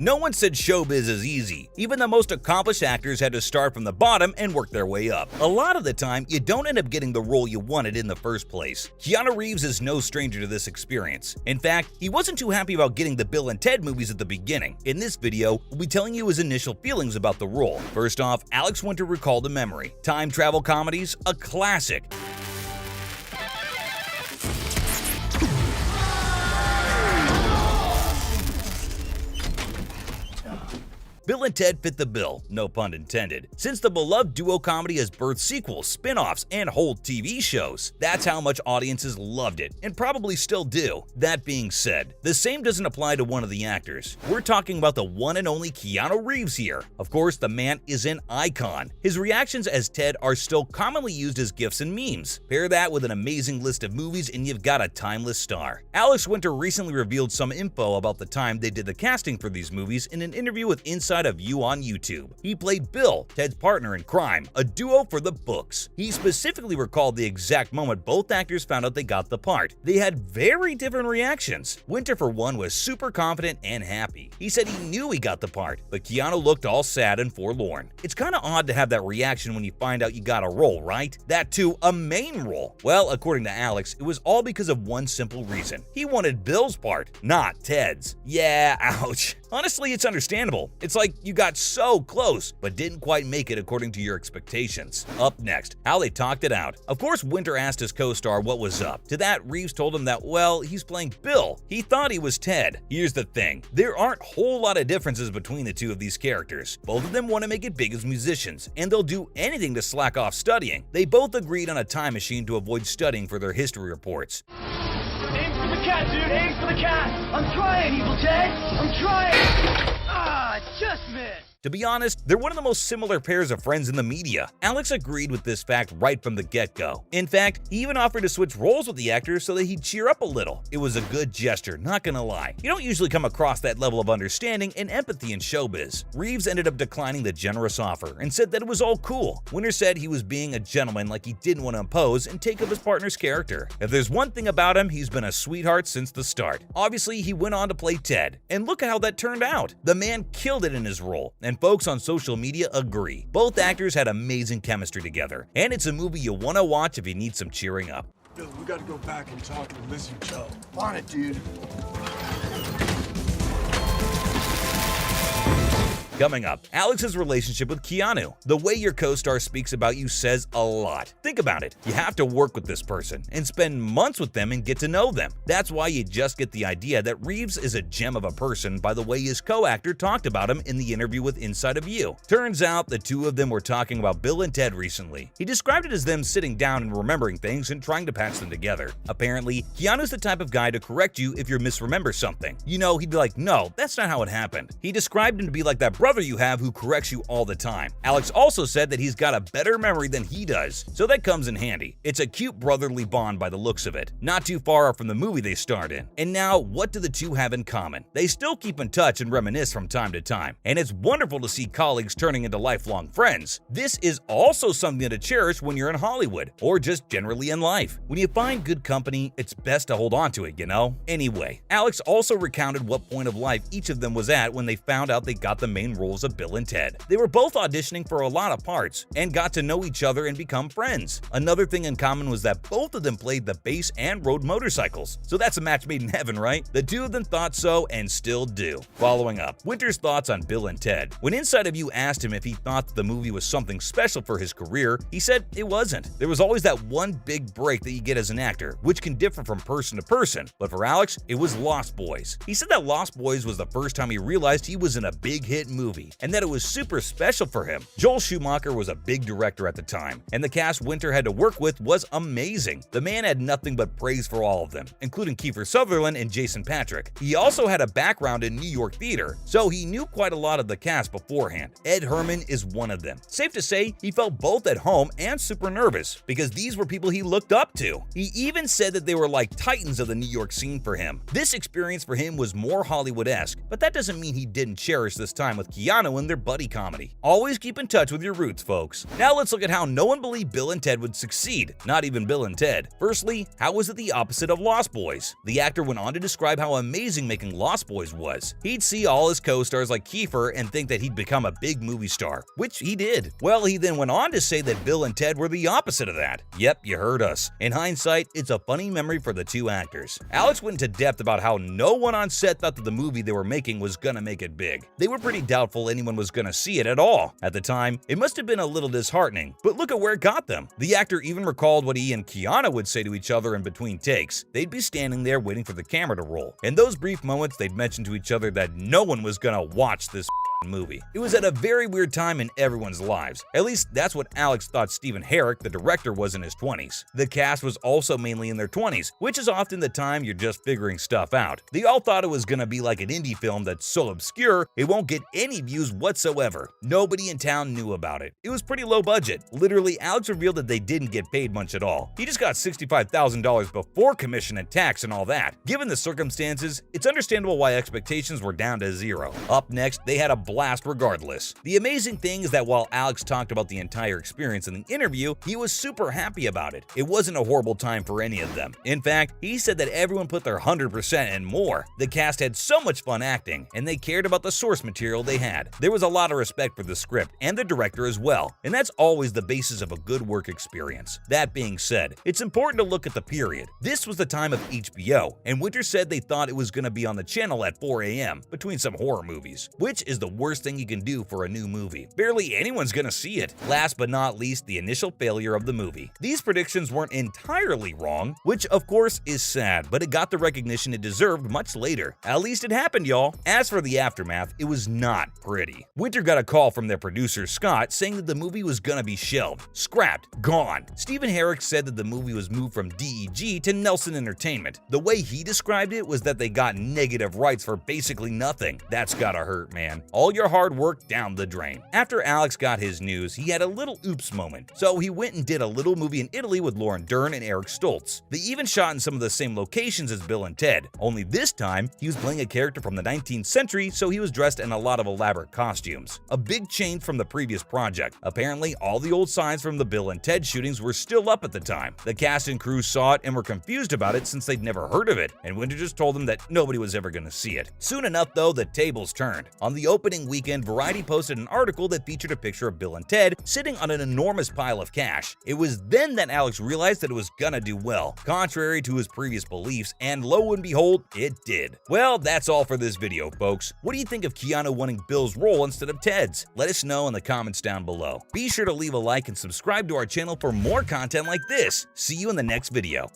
No one said showbiz is easy. Even the most accomplished actors had to start from the bottom and work their way up. A lot of the time, you don't end up getting the role you wanted in the first place. Keanu Reeves is no stranger to this experience. In fact, he wasn't too happy about getting the Bill and Ted movies at the beginning. In this video, we'll be telling you his initial feelings about the role. First off, Alex Winter recalled a memory. Time travel comedies, a classic. Bill and Ted fit the bill, no pun intended, since the beloved duo comedy has birthed sequels, spin-offs, and whole TV shows. That's how much audiences loved it, and probably still do. That being said, the same doesn't apply to one of the actors. We're talking about the one and only Keanu Reeves here. Of course, the man is an icon. His reactions as Ted are still commonly used as gifs and memes. Pair that with an amazing list of movies and you've got a timeless star. Alex Winter recently revealed some info about the time they did the casting for these movies in an interview with Inside of You on YouTube. He played Bill, Ted's partner in crime, a duo for the books. He specifically recalled the exact moment both actors found out they got the part. They had very different reactions. Winter, for one, was super confident and happy. He said he knew he got the part, but Keanu looked all sad and forlorn. It's kinda odd to have that reaction when you find out you got a role, right? That too, a main role. Well, according to Alex, it was all because of one simple reason. He wanted Bill's part, not Ted's. Yeah, ouch. Honestly, it's understandable. It's like you got so close, but didn't quite make it according to your expectations. Up next, how they talked it out. Of course, Winter asked his co-star what was up. To that, Reeves told him that, well, he's playing Bill. He thought he was Ted. Here's the thing. There aren't a whole lot of differences between the two of these characters. Both of them want to make it big as musicians, and they'll do anything to slack off studying. They both agreed on a time machine to avoid studying for their history reports. Aim for the cat, dude! Aim for the cat! I'm trying, Evil Ted! I'm trying! Just missed! To be honest, they're one of the most similar pairs of friends in the media. Alex agreed with this fact right from the get-go. In fact, he even offered to switch roles with the actor so that he'd cheer up a little. It was a good gesture, not gonna lie. You don't usually come across that level of understanding and empathy in showbiz. Reeves ended up declining the generous offer and said that it was all cool. Winter said he was being a gentleman, like he didn't want to impose and take up his partner's character. If there's one thing about him, he's been a sweetheart since the start. Obviously, he went on to play Ted, and look at how that turned out. The man killed it in his role, and folks on social media agree. Both actors had amazing chemistry together, and it's a movie you'll want to watch if you need some cheering up. Bill, we gotta go back and talk to the missing Joe. On it, dude. Coming up, Alex's relationship with Keanu. The way your co-star speaks about you says a lot. Think about it. You have to work with this person and spend months with them and get to know them. That's why you just get the idea that Reeves is a gem of a person by the way his co-actor talked about him in the interview with Inside of You. Turns out the two of them were talking about Bill and Ted recently. He described it as them sitting down and remembering things and trying to patch them together. Apparently, Keanu's the type of guy to correct you if you misremember something. You know, he'd be like, no, that's not how it happened. He described him to be like that brother you have who corrects you all the time. Alex also said that he's got a better memory than he does, so that comes in handy. It's a cute brotherly bond by the looks of it, not too far off from the movie they starred in. And now, what do the two have in common? They still keep in touch and reminisce from time to time, and it's wonderful to see colleagues turning into lifelong friends. This is also something to cherish when you're in Hollywood, or just generally in life. When you find good company, it's best to hold on to it, you know? Anyway, Alex also recounted what point of life each of them was at when they found out they got the main roles of Bill and Ted. They were both auditioning for a lot of parts and got to know each other and become friends. Another thing in common was that both of them played the bass and rode motorcycles. So that's a match made in heaven, right? The two of them thought so and still do. Following up, Winter's thoughts on Bill and Ted. When Inside of You asked him if he thought that the movie was something special for his career, he said it wasn't. There was always that one big break that you get as an actor, which can differ from person to person. But for Alex, it was Lost Boys. He said that Lost Boys was the first time he realized he was in a big hit movie, and that it was super special for him. Joel Schumacher was a big director at the time, and the cast Winter had to work with was amazing. The man had nothing but praise for all of them, including Kiefer Sutherland and Jason Patric. He also had a background in New York theater, so he knew quite a lot of the cast beforehand. Ed Herman is one of them. Safe to say, he felt both at home and super nervous, because these were people he looked up to. He even said that they were like titans of the New York scene for him. This experience for him was more Hollywood-esque, but that doesn't mean he didn't cherish this time with Keanu in their buddy comedy. Always keep in touch with your roots, folks. Now let's look at how no one believed Bill and Ted would succeed, not even Bill and Ted. Firstly, how was it the opposite of Lost Boys? The actor went on to describe how amazing making Lost Boys was. He'd see all his co-stars like Kiefer and think that he'd become a big movie star, which he did. Well, he then went on to say that Bill and Ted were the opposite of that. Yep, you heard us. In hindsight, it's a funny memory for the two actors. Alex went into depth about how no one on set thought that the movie they were making was gonna make it big. They were pretty doubtful anyone was gonna see it at all. At the time, it must have been a little disheartening, but look at where it got them. The actor even recalled what he and Keanu would say to each other in between takes. They'd be standing there waiting for the camera to roll. In those brief moments, they'd mention to each other that no one was gonna watch this movie. It was at a very weird time in everyone's lives. At least that's what Alex thought Stephen Herrick, the director, was in his 20s. The cast was also mainly in their 20s, which is often the time you're just figuring stuff out. They all thought it was gonna be like an indie film that's so obscure it won't get any views whatsoever. Nobody in town knew about it. It was pretty low budget. Literally, Alex revealed that they didn't get paid much at all. He just got $65,000 before commission and tax and all that. Given the circumstances, it's understandable why expectations were down to zero. Up next, they had a blast regardless. The amazing thing is that while Alex talked about the entire experience in the interview, he was super happy about it. It wasn't a horrible time for any of them. In fact, he said that everyone put their 100% and more. The cast had so much fun acting, and they cared about the source material they had. There was a lot of respect for the script and the director as well, and that's always the basis of a good work experience. That being said, it's important to look at the period. This was the time of HBO, and Winter said they thought it was going to be on the channel at 4 a.m. between some horror movies, which is the worst thing you can do for a new movie. Barely anyone's gonna see it. Last but not least, the initial failure of the movie. These predictions weren't entirely wrong, which of course is sad, but it got the recognition it deserved much later. At least it happened, y'all. As for the aftermath, it was not pretty. Winter got a call from their producer Scott saying that the movie was gonna be shelved, scrapped, gone. Stephen Herrick said that the movie was moved from DEG to Nelson Entertainment. The way he described it was that they got negative rights for basically nothing. That's gotta hurt, man. All your hard work down the drain. After Alex got his news, he had a little oops moment. So he went and did a little movie in Italy with Lauren Dern and Eric Stoltz. They even shot in some of the same locations as Bill and Ted, only this time he was playing a character from the 19th century, so he was dressed in a lot of elaborate costumes. A big change from the previous project. Apparently, all the old signs from the Bill and Ted shootings were still up at the time. The cast and crew saw it and were confused about it since they'd never heard of it, and Winter just told them that nobody was ever going to see it. Soon enough, though, the tables turned. On the opening weekend, Variety posted an article that featured a picture of Bill and Ted sitting on an enormous pile of cash. It was then that Alex realized that it was gonna do well, contrary to his previous beliefs, and lo and behold, it did. Well, that's all for this video, folks. What do you think of Keanu wanting Bill's role instead of Ted's? Let us know in the comments down below. Be sure to leave a like and subscribe to our channel for more content like this. See you in the next video.